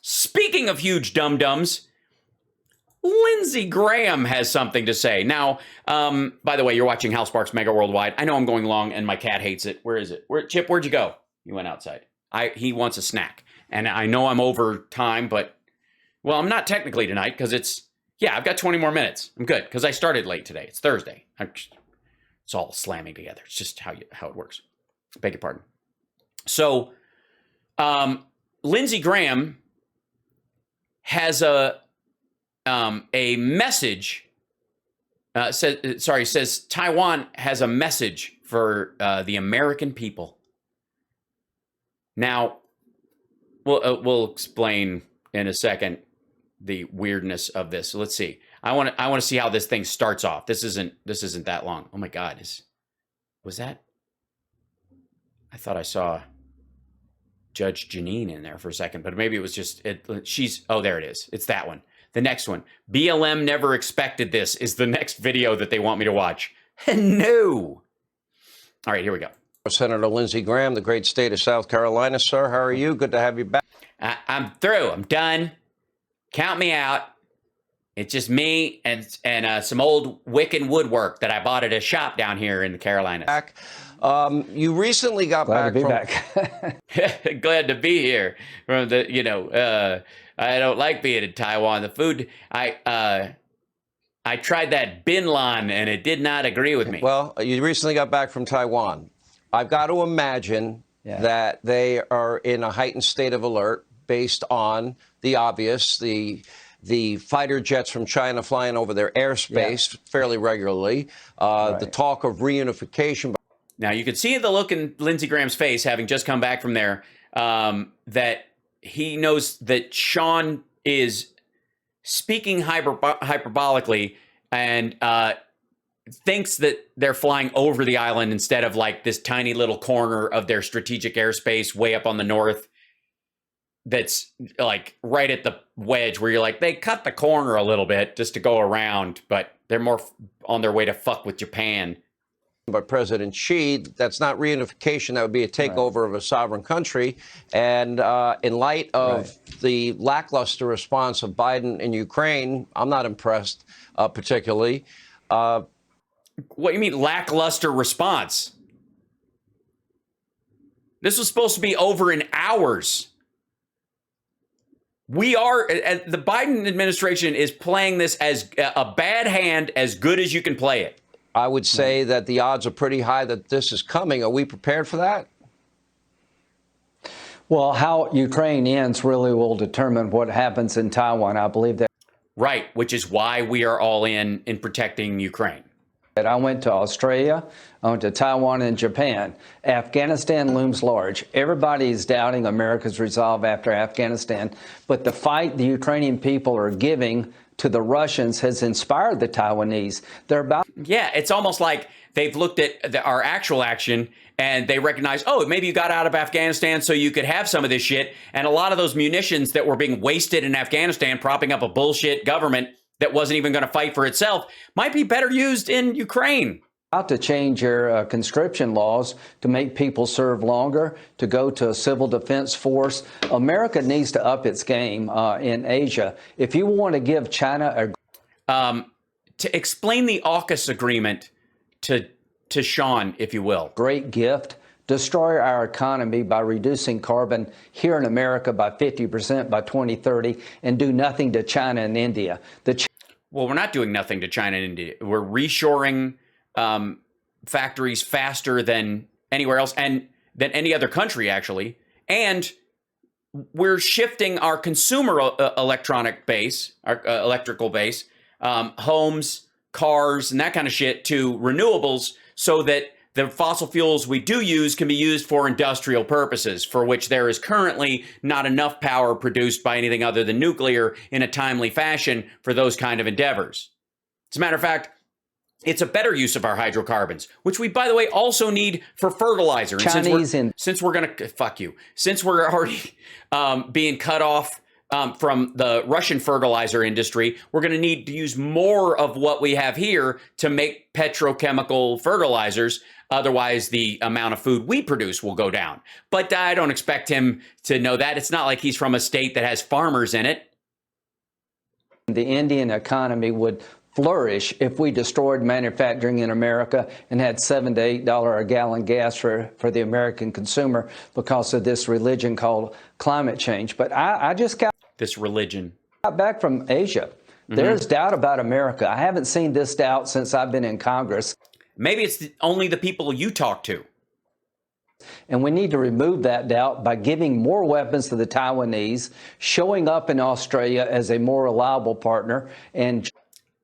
Speaking of huge dum-dums, Lindsey Graham has something to say. Now, by the way, you're watching Hal Sparks Mega Worldwide. I know I'm going long and my cat hates it. Where is it? Chip, where'd you go? You went outside. He wants a snack. And I know I'm over time, but, well, I'm not technically tonight because I've got 20 more minutes. I'm good because I started late today. It's Thursday. It's all slamming together. It's just how it works. Beg your pardon. So, Lindsey Graham has a message. Says Taiwan has a message for the American people. Now, we'll explain in a second the weirdness of this. So let's see. I want to see how this thing starts off. This isn't that long. Oh my God, was that? I thought I saw Judge Janine in there for a second, but maybe it was just there it is. It's that one. The next one, BLM never expected this, is the next video that they want me to watch. No. All right, here we go. Senator Lindsey Graham, the great state of South Carolina. Sir, how are you? Good to have you back. I'm through. I'm done. Count me out. It's just me and some old Wiccan woodwork that I bought at a shop down here in the Carolinas. You recently got back from... Glad to be here. From the, I don't like being in Taiwan. The food, I tried that Bin Lan and it did not agree with me. Well, you recently got back from Taiwan. I've got to imagine that they are in a heightened state of alert based on the obvious, the fighter jets from China flying over their airspace fairly regularly, the talk of reunification. Now, you can see the look in Lindsey Graham's face, having just come back from there, that he knows that Sean is speaking hyperbolically and thinks that they're flying over the island instead of like this tiny little corner of their strategic airspace way up on the north. That's like right at the wedge where you're like, they cut the corner a little bit just to go around, but they're more on their way to fuck with Japan. By President Xi, that's not reunification. That would be a takeover of a sovereign country. And in light of the lackluster response of Biden in Ukraine, I'm not impressed particularly. What do you mean lackluster response? This was supposed to be over in hours. The Biden administration is playing this as a bad hand, as good as you can play it. I would say that the odds are pretty high that this is coming. Are we prepared for that? Well, how Ukraine ends really will determine what happens in Taiwan. I believe that. Right, which is why we are all in protecting Ukraine. I went to Australia, I went to Taiwan and Japan. Afghanistan looms large. Everybody's doubting America's resolve after Afghanistan, but the fight the Ukrainian people are giving to the Russians has inspired the Taiwanese. They're about... Yeah, it's almost like they've looked at our actual action and they recognize, oh, maybe you got out of Afghanistan so you could have some of this shit. And a lot of those munitions that were being wasted in Afghanistan, propping up a bullshit government that wasn't even going to fight for itself, might be better used in Ukraine. About to change your conscription laws to make people serve longer, to go to a civil defense force. America needs to up its game in Asia. If you want to give China a... to explain the AUKUS agreement to Sean, if you will. Great gift. Destroy our economy by reducing carbon here in America by 50% by 2030 and do nothing to China and India. Well, we're not doing nothing to China and India. We're reshoring factories faster than anywhere else and than any other country, actually. And we're shifting our consumer electronic base, our electrical base, homes, cars, and that kind of shit to renewables so that the fossil fuels we do use can be used for industrial purposes, for which there is currently not enough power produced by anything other than nuclear in a timely fashion for those kind of endeavors. As a matter of fact, it's a better use of our hydrocarbons, which we, by the way, also need for fertilizer. Since we're already being cut off from the Russian fertilizer industry. We're going to need to use more of what we have here to make petrochemical fertilizers. Otherwise, the amount of food we produce will go down. But I don't expect him to know that. It's not like he's from a state that has farmers in it. The Indian economy would flourish if we destroyed manufacturing in America and had $7 to $8 a gallon gas for the American consumer because of this religion called climate change. But I just got this religion back from Asia. There's doubt about America. I haven't seen this doubt since I've been in Congress. Maybe it's only the people you talk to. And we need to remove that doubt by giving more weapons to the Taiwanese, showing up in Australia as a more reliable partner, and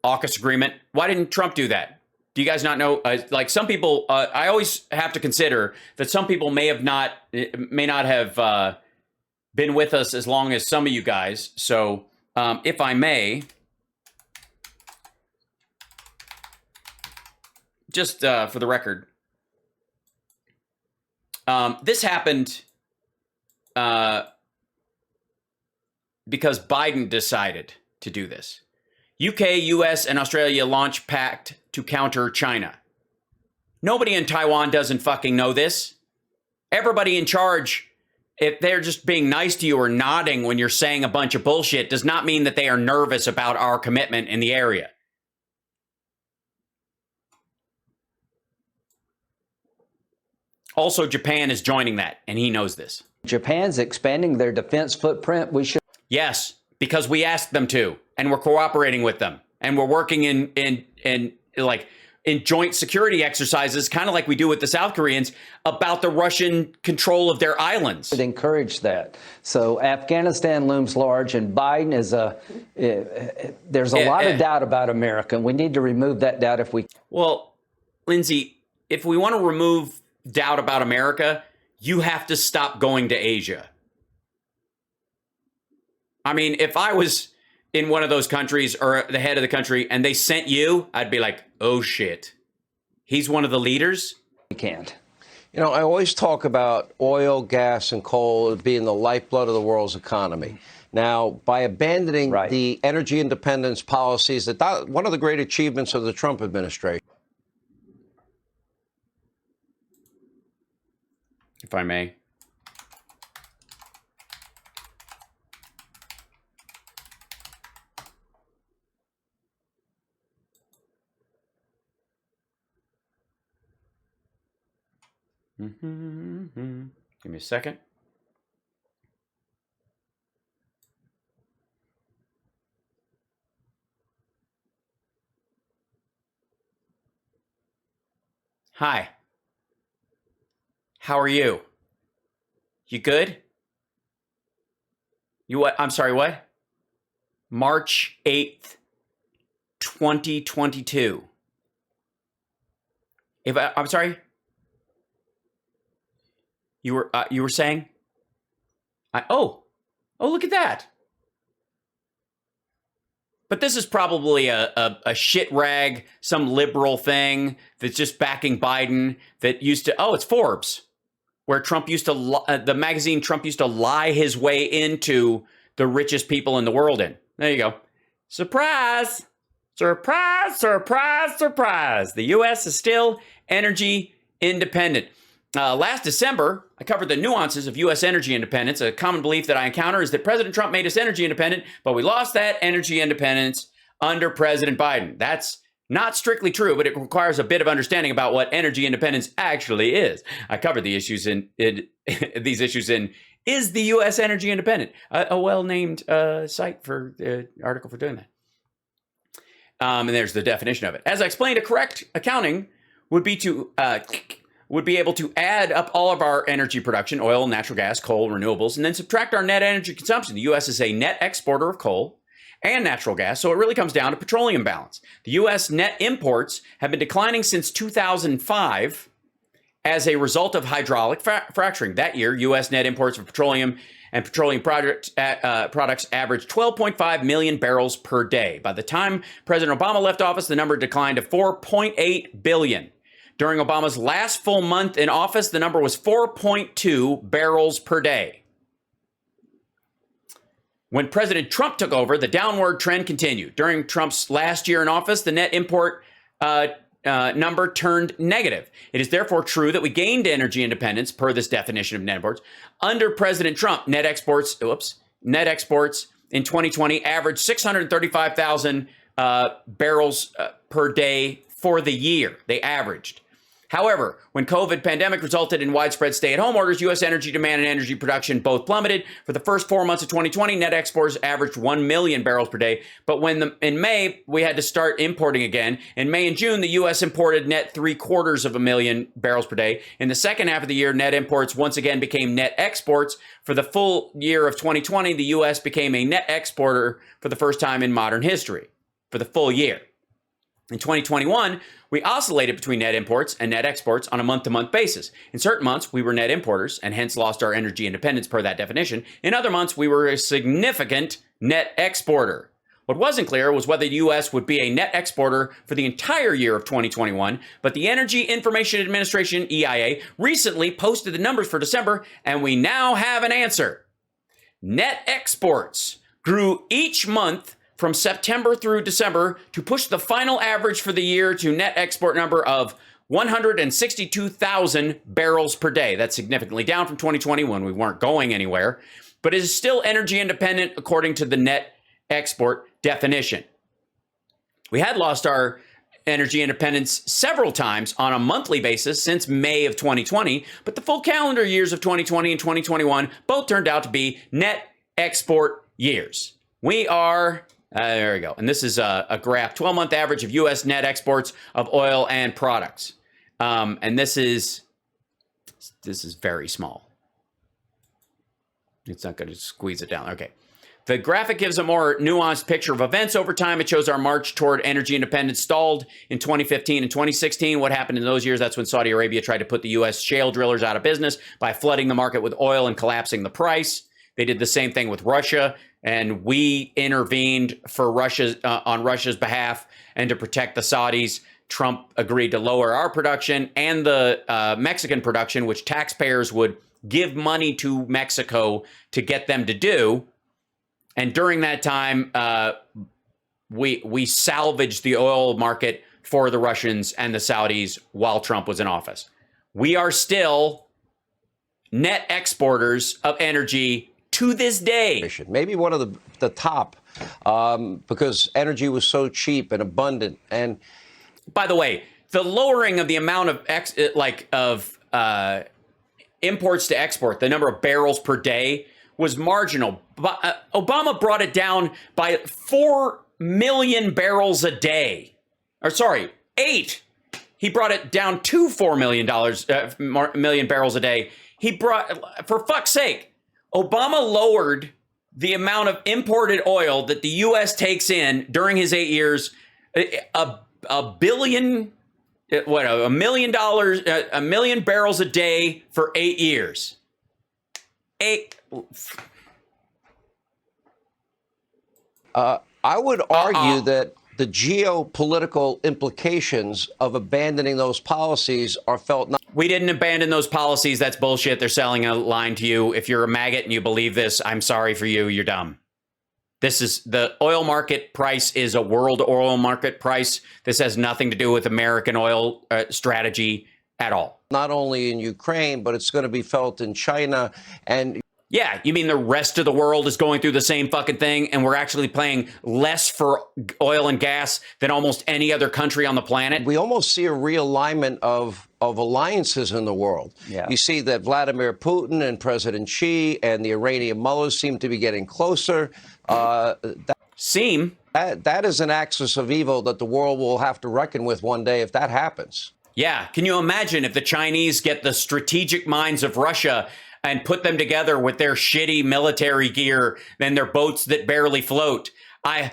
AUKUS agreement. Why didn't Trump do that? Do you guys not know? Like some people, I always have to consider that some people may not have been with us as long as some of you guys. So if I may, just for the record, this happened because Biden decided to do this. UK, US, and Australia launch pact to counter China. Nobody in Taiwan doesn't fucking know this. Everybody in charge, if they're just being nice to you or nodding when you're saying a bunch of bullshit, does not mean that they are nervous about our commitment in the area. Also, Japan is joining that, and he knows this. Japan's expanding their defense footprint. We should. Yes, because we asked them to, and we're cooperating with them, and we're working in joint security exercises, kind of like we do with the South Koreans, about the Russian control of their islands. Should encourage that. So Afghanistan looms large, and Biden is there's a lot of doubt about America, and we need to remove that doubt if we. Well, Lindsey, if we want to remove doubt about America, you have to stop going to Asia. I mean, if I was in one of those countries or the head of the country and they sent you, I'd be like, oh shit, he's one of the leaders? We can't. You know, I always talk about oil, gas, and coal being the lifeblood of the world's economy. Now, by abandoning the energy independence policies, that one of the great achievements of the Trump administration. If I may. Give me a second. Hi. How are you? You good? You what? I'm sorry, what? March 8th, 2022. I'm sorry? You were saying? Oh, look at that. But this is probably a shit rag, some liberal thing that's just backing Biden that used to, it's Forbes, where Trump used to, the magazine Trump used to lie his way into the richest people in the world in. There you go. Surprise! Surprise, surprise, surprise. The U.S. is still energy independent. Last December, I covered the nuances of U.S. energy independence. A common belief that I encounter is that President Trump made us energy independent, but we lost that energy independence under President Biden. That's not strictly true, but it requires a bit of understanding about what energy independence actually is. I covered the issues in these issues in Is the U.S. Energy Independent? A well-named site for article for doing that. And there's the definition of it. As I explained, a correct accounting would be able to add up all of our energy production, oil, natural gas, coal, renewables, and then subtract our net energy consumption. The U.S. is a net exporter of coal and natural gas, so it really comes down to petroleum balance. The U.S. net imports have been declining since 2005 as a result of hydraulic fracturing. That year, U.S. net imports of petroleum and petroleum products averaged 12.5 million barrels per day. By the time President Obama left office, the number declined to 4.8 billion. During Obama's last full month in office, the number was 4.2 barrels per day. When President Trump took over, the downward trend continued. During Trump's last year in office, the net import number turned negative. It is therefore true that we gained energy independence per this definition of net imports. Under President Trump, net exports in 2020 averaged 635,000 barrels per day for the year. They averaged. However, when COVID pandemic resulted in widespread stay-at-home orders, U.S. energy demand and energy production both plummeted. For the first 4 months of 2020, net exports averaged 1 million barrels per day. But in May, we had to start importing again. In May and June, the U.S. imported net 750,000 barrels per day. In the second half of the year, net imports once again became net exports. For the full year of 2020, the U.S. became a net exporter for the first time in modern history for the full year. In 2021, we oscillated between net imports and net exports on a month-to-month basis. In certain months, we were net importers and hence lost our energy independence per that definition. In other months, we were a significant net exporter. What wasn't clear was whether the U.S. would be a net exporter for the entire year of 2021, but the Energy Information Administration, EIA, recently posted the numbers for December, and we now have an answer. Net exports grew each month from September through December to push the final average for the year to net export number of 162,000 barrels per day. That's significantly down from 2020 when we weren't going anywhere, but it is still energy independent according to the net export definition. We had lost our energy independence several times on a monthly basis since May of 2020, but the full calendar years of 2020 and 2021 both turned out to be net export years. We are... there we go. And this is a graph, 12-month average of U.S. net exports of oil and products. And this is very small. It's not going to squeeze it down. Okay. The graphic gives a more nuanced picture of events over time. It shows our march toward energy independence stalled in 2015 and 2016. What happened in those years? That's when Saudi Arabia tried to put the U.S. shale drillers out of business by flooding the market with oil and collapsing the price. They did the same thing with Russia, and we intervened for on Russia's behalf and to protect the Saudis. Trump agreed to lower our production and the Mexican production, which taxpayers would give money to Mexico to get them to do. And during that time, we salvaged the oil market for the Russians and the Saudis while Trump was in office. We are still net exporters of energy to this day. Maybe one of the top, because energy was so cheap and abundant. And by the way, the lowering of the amount of imports to export, the number of barrels per day, was marginal. Obama brought it down by 4 million barrels a day. Or sorry, 8. He brought it down to $4 million barrels a day. He brought, for fuck's sake, Obama lowered the amount of imported oil that the U.S. takes in during his 8 years, a million barrels a day for 8 years. I would argue that the geopolitical implications of abandoning those policies are felt not. We didn't abandon those policies. That's bullshit. They're selling a line to you. If you're a maggot and you believe this, I'm sorry for you. You're dumb. This is the oil market price is a world oil market price. This has nothing to do with American oil strategy at all. Not only in Ukraine, but it's going to be felt in China. And yeah, you mean the rest of the world is going through the same fucking thing, and we're actually paying less for oil and gas than almost any other country on the planet? We almost see a realignment of alliances in the world. Yeah. You see that Vladimir Putin and President Xi and the Iranian mullahs seem to be getting closer. That is an axis of evil that the world will have to reckon with one day if that happens. Yeah. Can you imagine if the Chinese get the strategic minds of Russia and put them together with their shitty military gear and their boats that barely float? And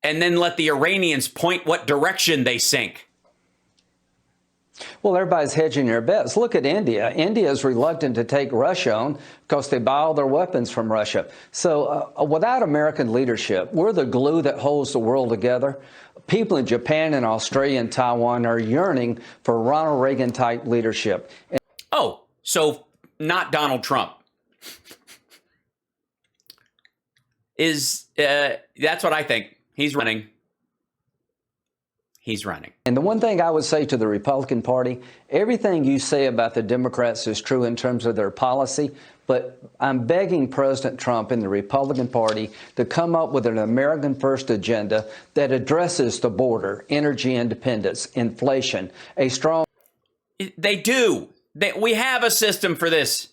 then let the Iranians point what direction they sink. Well, everybody's hedging their bets. Look at India. India is reluctant to take Russia on because they buy all their weapons from Russia. So without American leadership, we're the glue that holds the world together. People in Japan and Australia and Taiwan are yearning for Ronald Reagan-type leadership. Oh, so not Donald Trump. is that's what I think. He's running. He's running. And the one thing I would say to the Republican Party, everything you say about the Democrats is true in terms of their policy, but I'm begging President Trump and the Republican Party to come up with an American first agenda that addresses the border, energy independence, inflation, a strong... They do. We have a system for this.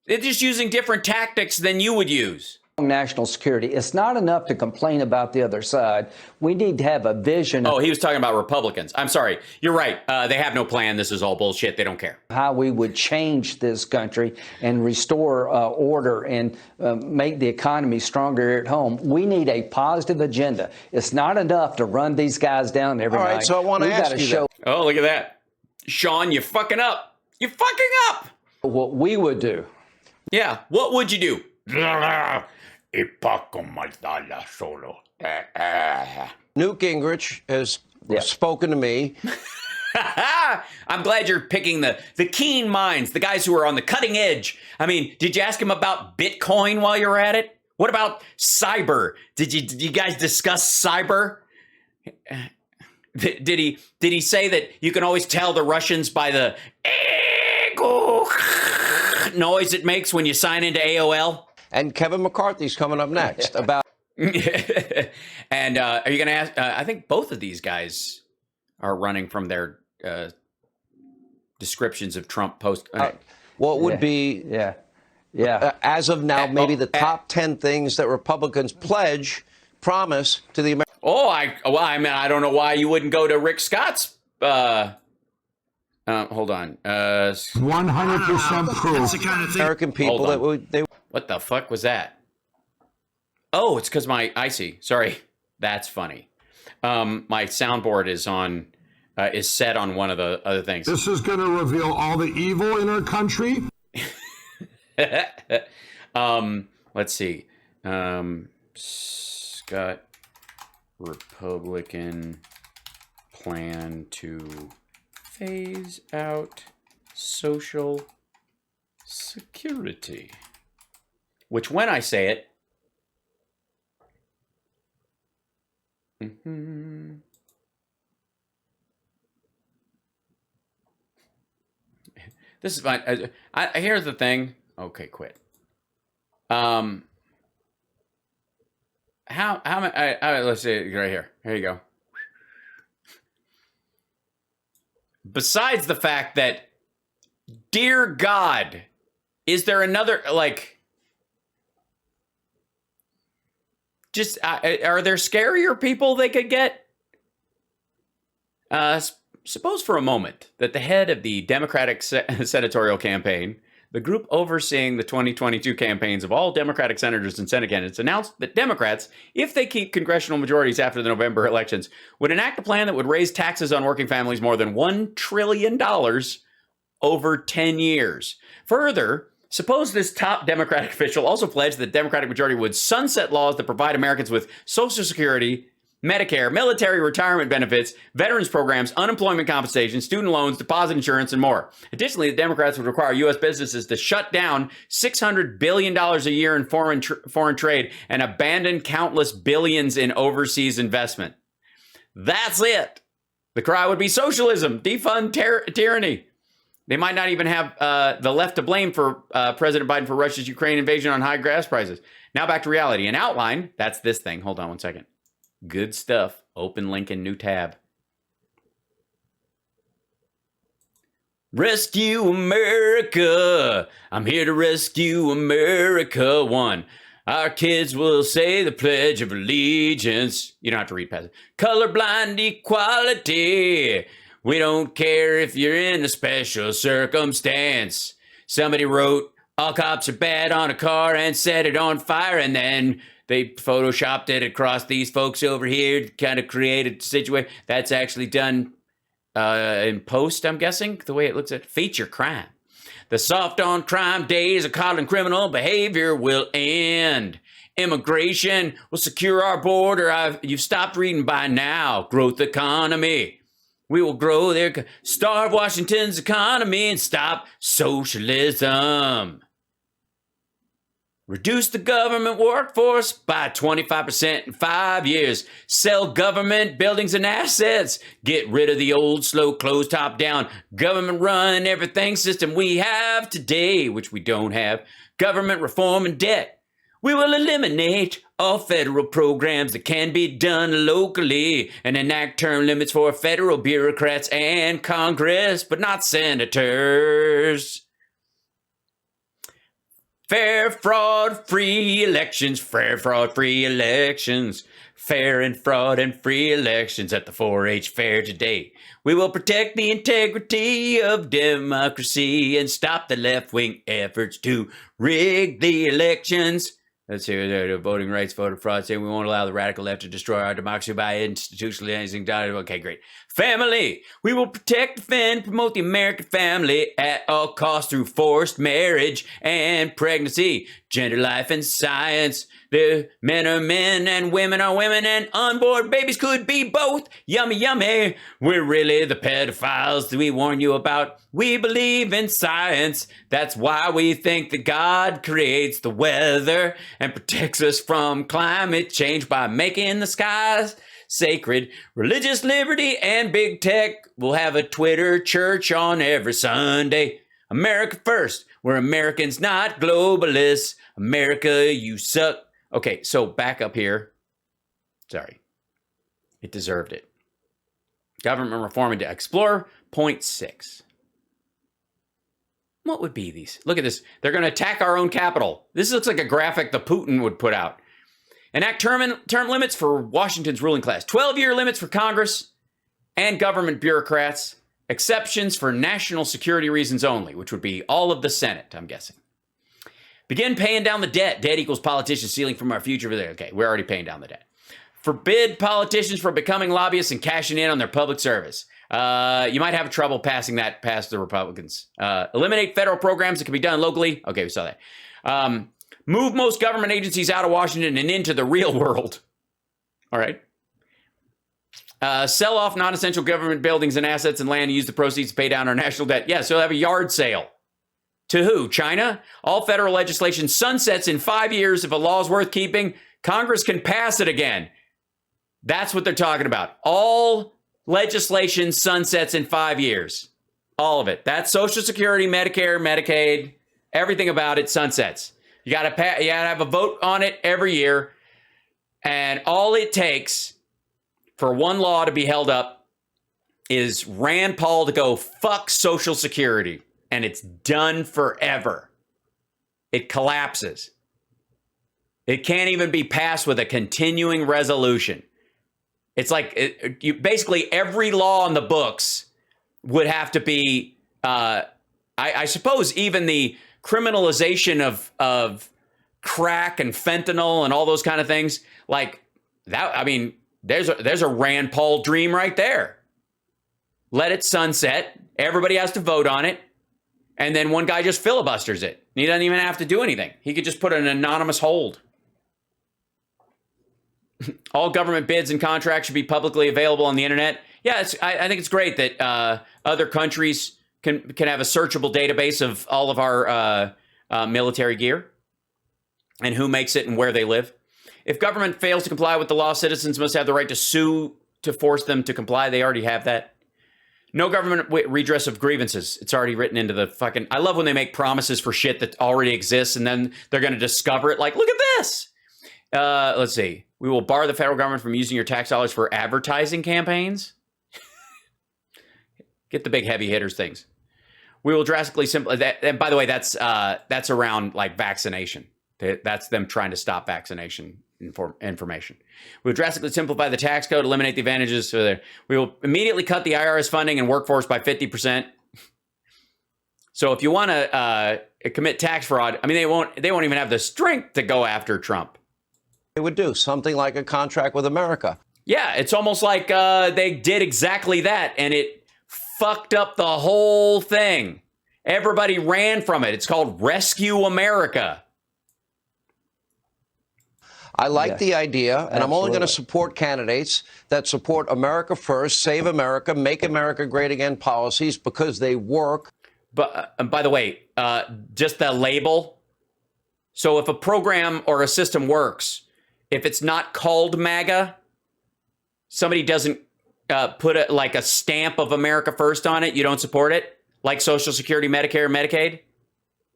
They're just using different tactics than you would use. National security. It's not enough to complain about the other side. We need to have a vision. Oh, he was talking about Republicans. I'm sorry. You're right. They have no plan. This is all bullshit. They don't care. How we would change this country and restore order and make the economy stronger at home. We need a positive agenda. It's not enough to run these guys down every night. All right, so I want to ask you that. Oh, look at that. Sean, you're fucking up. You're fucking up. What we would do. Yeah. What would you do? Newt Gingrich has spoken to me. I'm glad you're picking the keen minds, the guys who are on the cutting edge. I mean, did you ask him about Bitcoin while you were at it? What about cyber? Did you guys discuss cyber? Did he say that you can always tell the Russians by the noise it makes when you sign into AOL? And Kevin McCarthy's coming up next about. And are you going to ask? I think both of these guys are running from their descriptions of Trump post. What would be, as of now, maybe the top 10 things that Republicans promise to the American. I mean, I don't know why you wouldn't go to Rick Scott's. Hold on. 100% proof. That's the kind of thing. American people that What the fuck was that? Oh, it's because I see. Sorry. That's funny. My soundboard is set on one of the other things. This is going to reveal all the evil in our country. Let's see. Scott, Republican plan to phase out Social Security. Which, when I say it, this is fine. Here's the thing. Okay, quit. How many? Let's see right here. Here you go. Besides the fact that, dear God, is there another Just are there scarier people they could get? Suppose for a moment that the head of the Democratic senatorial campaign, the group overseeing the 2022 campaigns of all Democratic senators and Senate candidates, announced that Democrats, if they keep congressional majorities after the November elections, would enact a plan that would raise taxes on working families more than $1 trillion over 10 years. Further, suppose this top Democratic official also pledged that the Democratic majority would sunset laws that provide Americans with Social Security, Medicare, military retirement benefits, veterans programs, unemployment compensation, student loans, deposit insurance, and more. Additionally, the Democrats would require U.S. businesses to shut down $600 billion a year in foreign trade and abandon countless billions in overseas investment. That's it. The cry would be socialism, defund tyranny. They might not even have the left to blame for President Biden for Russia's Ukraine invasion on high gas prices. Now back to reality. An outline, that's this thing. Hold on one second. Good stuff. Open link in new tab. Rescue America. I'm here to rescue America. 1. Our kids will say the Pledge of Allegiance. You don't have to read past it. Colorblind equality. We don't care if you're in a special circumstance. Somebody wrote, all cops are bad on a car and set it on fire, and then they photoshopped it across these folks over here to kind of create a situation. That's actually done in post, I'm guessing, the way it looks at feature crime. The soft on crime days of coddling criminal behavior will end. Immigration will secure our border. You've stopped reading by now. Growth economy. We will grow there, starve Washington's economy, and stop socialism. Reduce the government workforce by 25% in 5 years. Sell government buildings and assets. Get rid of the old, slow, closed, top-down, government-run everything system we have today, which we don't have. Government reform and debt. We will eliminate all federal programs that can be done locally and enact term limits for federal bureaucrats and Congress, but not senators. Fair, fraud-free elections, fair, fraud-free elections, fair and fraud and free elections at the 4-H fair today. We will protect the integrity of democracy and stop the left-wing efforts to rig the elections. Let's hear the voting rights, voter fraud, saying we won't allow the radical left to destroy our democracy by institutionalizing. Okay, great. Family. We will protect, defend, promote the American family at all costs through forced marriage and pregnancy, gender, life, and science. The men are men and women are women and unborn babies could be both. Yummy, yummy. We're really the pedophiles that we warn you about. We believe in science. That's why we think that God creates the weather and protects us from climate change by making the skies sacred. Religious liberty and big tech will have a Twitter church on every Sunday. America first. We're Americans, not globalists. America, you suck. Okay, so back up here. Sorry. It deserved it. Government reform to explore. Point 6. What would be these? Look at this. They're going to attack our own capital. This looks like a graphic the Putin would put out. Enact term limits for Washington's ruling class. 12-year limits for Congress and government bureaucrats. Exceptions for national security reasons only, which would be all of the Senate, I'm guessing. Begin paying down the debt. Debt equals politicians stealing from our future. Okay, we're already paying down the debt. Forbid politicians from becoming lobbyists and cashing in on their public service. You might have trouble passing that past the Republicans. Eliminate federal programs that can be done locally. Okay, we saw that. Move most government agencies out of Washington and into the real world. All right. Sell off non-essential government buildings and assets and land and use the proceeds to pay down our national debt. Yeah, so they'll have a yard sale. To who? China? All federal legislation sunsets in 5 years. If a law is worth keeping, Congress can pass it again. That's what they're talking about. All legislation sunsets in 5 years. All of it. That's Social Security, Medicare, Medicaid, everything about it sunsets. You got to have a vote on it every year. And all it takes for one law to be held up is Rand Paul to go, fuck Social Security. And it's done forever. It collapses. It can't even be passed with a continuing resolution. It's like basically every law in the books would have to be, I suppose even the criminalization of crack and fentanyl and all those kind of things, like that. I mean, there's a Rand Paul dream right there. Let it sunset. Everybody has to vote on it. And then one guy just filibusters it. He doesn't even have to do anything. He could just put an anonymous hold. All government bids and contracts should be publicly available on the internet. Yeah, I think it's great that other countries can have a searchable database of all of our military gear and who makes it and where they live. If government fails to comply with the law, citizens must have the right to sue to force them to comply. They already have that. No government redress of grievances. It's already written into the fucking... I love when they make promises for shit that already exists and then they're going to discover it. Like, look at this. Let's see. We will bar the federal government from using your tax dollars for advertising campaigns. Get the big heavy hitters things. We will drastically simplify... And by the way, that's around like vaccination. That's them trying to stop vaccination information. We will drastically simplify the tax code, eliminate the advantages. We will immediately cut the IRS funding and workforce by 50%. So if you want to commit tax fraud, I mean, they won't even have the strength to go after Trump. They would do something like a contract with America. Yeah, it's almost like they did exactly that, and it fucked up the whole thing. Everybody ran from it. It's called Rescue America. I like the idea, and I'm only going to support candidates that support America first, save America, make America great again policies because they work. But by the way, just the label, So if a program or a system works, if it's not called MAGA, somebody doesn't put a stamp of America First on it, you don't support it, like Social Security, Medicare, Medicaid.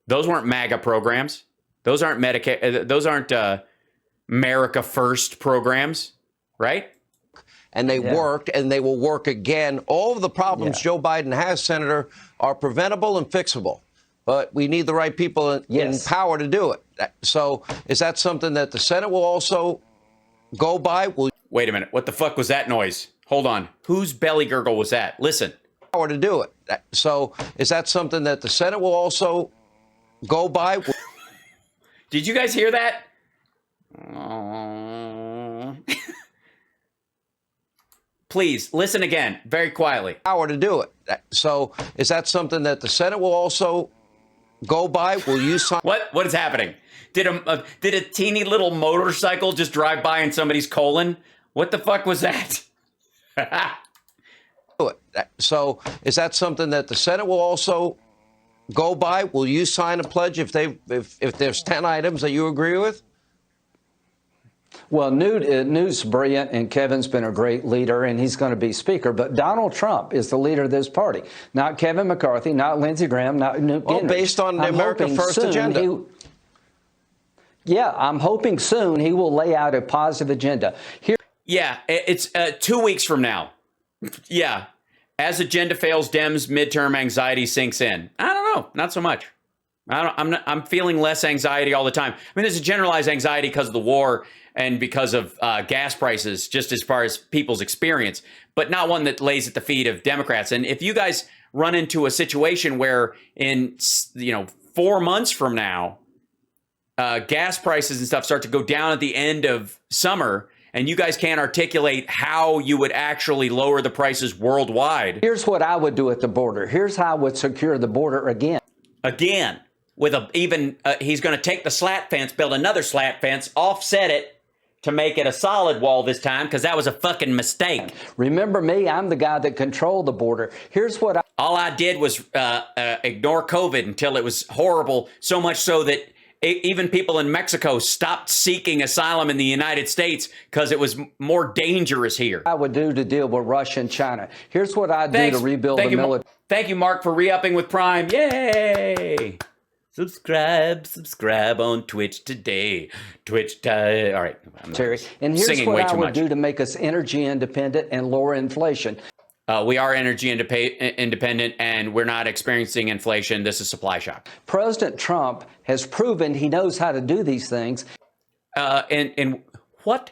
Those weren't MAGA programs. Those aren't Medicaid. Those aren't America First programs, right? And they worked, and they will work again. All of the problems Joe Biden has, Senator, are preventable and fixable. But we need the right people in power to do it. So is that something that the Senate will also go by? Wait a minute. What the fuck was that noise? Hold on. Whose belly gurgle was that? Listen. Power to do it. So is that something that the Senate will also go by? Did you guys hear that? Please listen again, very quietly. Power to do it. So is that something that the Senate will also go by? Will you sign? What is happening? Did a teeny little motorcycle just drive by in somebody's colon? What the fuck was that? So is that something that the Senate will also go by? Will you sign a pledge if there's 10 items that you agree with? Well, Newt's brilliant, and Kevin's been a great leader, and he's going to be Speaker. But Donald Trump is the leader of this party, not Kevin McCarthy, not Lindsey Graham, not Newt Gingrich. Well, based on the America First agenda. I'm hoping soon he will lay out a positive agenda. Yeah, it's 2 weeks from now. Yeah, as agenda fails, Dems midterm anxiety sinks in. I don't know, not so much. I'm feeling less anxiety all the time. I mean, there's a generalized anxiety because of the war and because of gas prices, just as far as people's experience, but not one that lays at the feet of Democrats. And if you guys run into a situation where in 4 months from now, gas prices and stuff start to go down at the end of summer, and you guys can't articulate how you would actually lower the prices worldwide. Here's what I would do at the border. Here's how I would secure the border again. With he's going to take the slat fence, build another slat fence, offset it to make it a solid wall this time, because that was a fucking mistake. Remember me, I'm the guy that controlled the border. Here's what all I did was ignore COVID until it was horrible, so much so that even people in Mexico stopped seeking asylum in the United States because it was more dangerous here. I would do to deal with Russia and China. Here's what I do to rebuild the military. Thank you, Mark, for re-upping with Prime. Yay! Subscribe on Twitch today. All right. Terry, and here's what I would do to make us energy independent and lower inflation. We are energy independent, and we're not experiencing inflation. This is supply shock. President Trump has proven he knows how to do these things. In what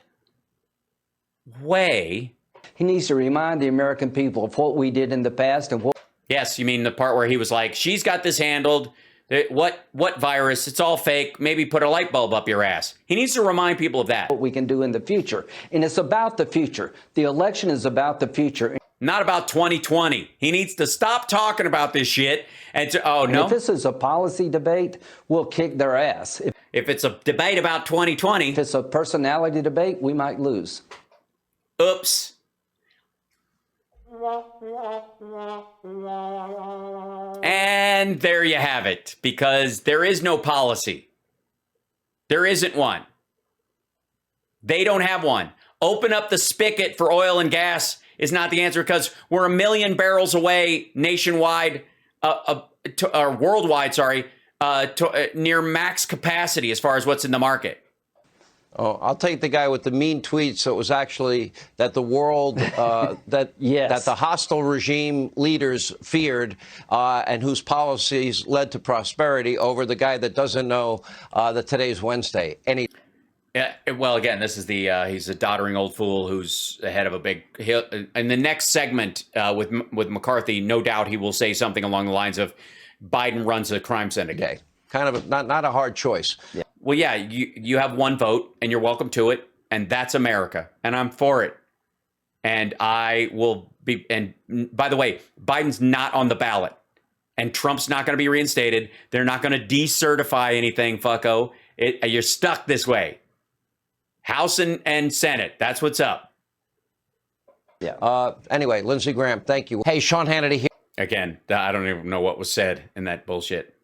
way? He needs to remind the American people of what we did in the past and what. Yes, you mean the part where he was like, "She's got this handled. What virus? It's all fake. Maybe put a light bulb up your ass." He needs to remind people of that. What we can do in the future, and it's about the future. The election is about the future. Not about 2020. He needs to stop talking about this shit. And if this is a policy debate, we'll kick their ass. If it's a debate about 2020. If it's a personality debate, we might lose. Oops. And there you have it, because there is no policy. There isn't one. They don't have one. Open up the spigot for oil and gas is not the answer, because we're 1 million barrels away nationwide, or worldwide, near max capacity as far as what's in the market. Oh, I'll take the guy with the mean tweet. So it was actually that the world, that the hostile regime leaders feared, and whose policies led to prosperity, over the guy that doesn't know that today's Wednesday. Yeah, well, again, this is he's a doddering old fool who's ahead of a big hill. In the next segment with McCarthy, no doubt he will say something along the lines of Biden runs a crime syndicate. Okay. Kind of not a hard choice. Yeah. Well, yeah, you have one vote and you're welcome to it. And that's America. And I'm for it. And I will be. And by the way, Biden's not on the ballot and Trump's not going to be reinstated. They're not going to decertify anything, fucko. You're stuck this way. House and Senate. That's what's up. Yeah. Anyway, Lindsey Graham, thank you. Hey, Sean Hannity here. Again, I don't even know what was said in that bullshit.